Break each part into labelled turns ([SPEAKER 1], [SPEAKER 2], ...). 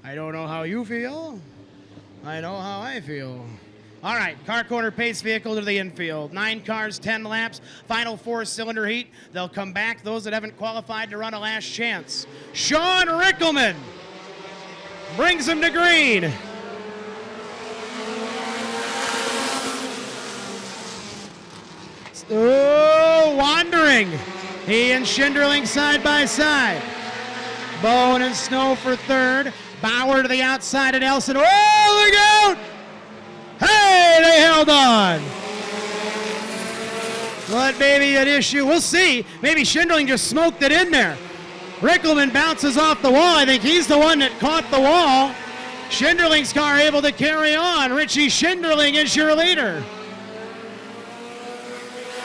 [SPEAKER 1] I don't know how you feel. I know how I feel. All right, car corner pace vehicle to the infield. 9 cars, 10 laps, final 4-cylinder heat. They'll come back, those that haven't qualified, to run a last chance. Sean Rickelman brings him to green. Oh, wandering. He and Schinderling side by side. Bone and Snow for third. Bauer to the outside of Nelson. Oh, look out! Hey, they held on. But maybe an issue. We'll see. Maybe Schinderling just smoked it in there. Rickelman bounces off the wall. I think he's the one that caught the wall. Schinderling's car able to carry on. Richie Schinderling is your leader.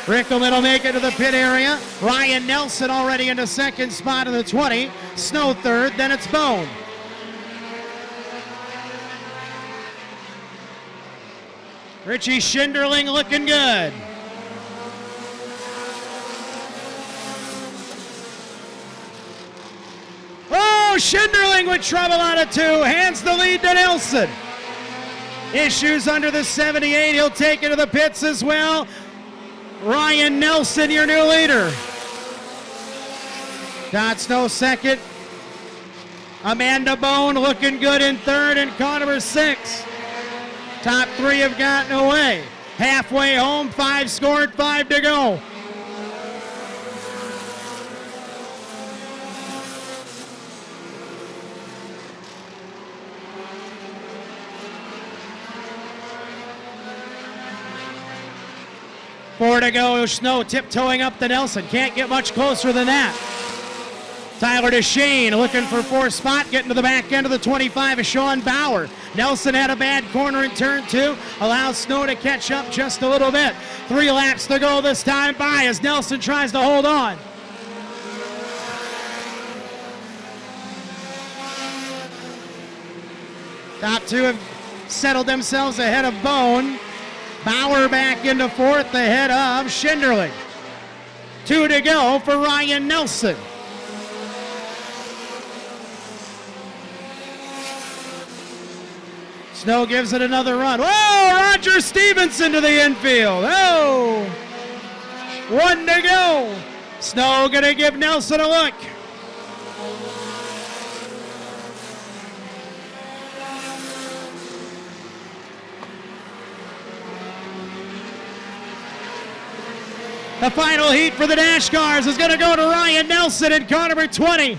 [SPEAKER 1] Rickelman will make it to the pit area. Ryan Nelson already in the second spot in the 20. Snow third, then it's Bone. Richie Schinderling looking good. Oh, Schinderling with trouble out of 2. Hands the lead to Nelson. Issues under the 78. He'll take it to the pits as well. Ryan Nelson, your new leader. Todd Snow second. Amanda Bone looking good in third, and car number 6. Top 3 have gotten away. Halfway home, 5 scored, 5 to go. Four to go. Snow tiptoeing up to Nelson. Can't get much closer than that. Tyler DeShane looking for 4th spot, getting to the back end of the 25 is Sean Bauer. Nelson had a bad corner in turn 2. Allows Snow to catch up just a little bit. 3 laps to go this time by as Nelson tries to hold on. Top 2 have settled themselves ahead of Bone. Bauer back into 4th ahead of Schinderling. 2 to go for Ryan Nelson. Snow gives it another run. Oh, Roger Stevenson to the infield. Oh, 1 to go. Snow gonna give Nelson a look. The final heat for the Dash Cars is going to go to Ryan Nelson in car number 20.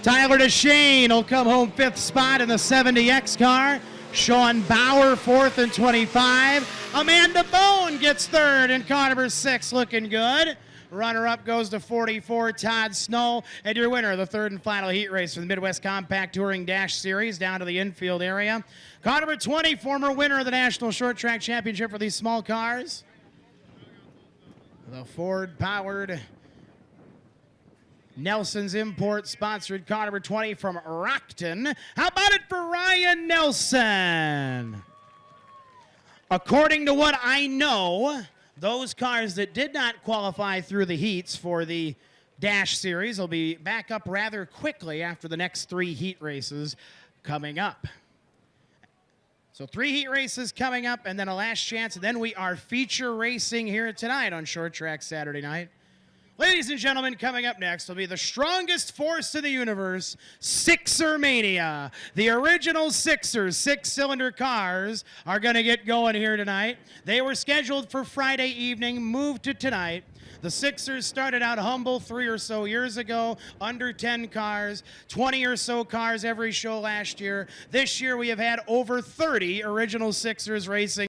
[SPEAKER 1] Tyler DeShane will come home 5th spot in the 70X car. Sean Bauer 4th in 25. Amanda Bone gets 3rd in car number 6, looking good. Runner-up goes to 44, Todd Snow. And your winner, the 3rd and final heat race for the Midwest Compact Touring Dash Series down to the infield area. Car number 20, former winner of the National Short Track Championship for these small cars. The Ford-powered Nelson's Import sponsored car number 20 from Rockton. How about it for Ryan Nelson? According to what I know, those cars that did not qualify through the heats for the Dash Series will be back up rather quickly after the next 3 heat races coming up. So 3 heat races coming up and then a last chance. And then we are feature racing here tonight on Short Track Saturday night. Ladies and gentlemen, coming up next will be the strongest force in the universe, Sixer Mania. The original Sixers, 6-cylinder cars, are going to get going here tonight. They were scheduled for Friday evening, moved to tonight. The Sixers started out humble 3 or so years ago, under 10 cars, 20 or so cars every show last year. This year we have had over 30 original Sixers racing.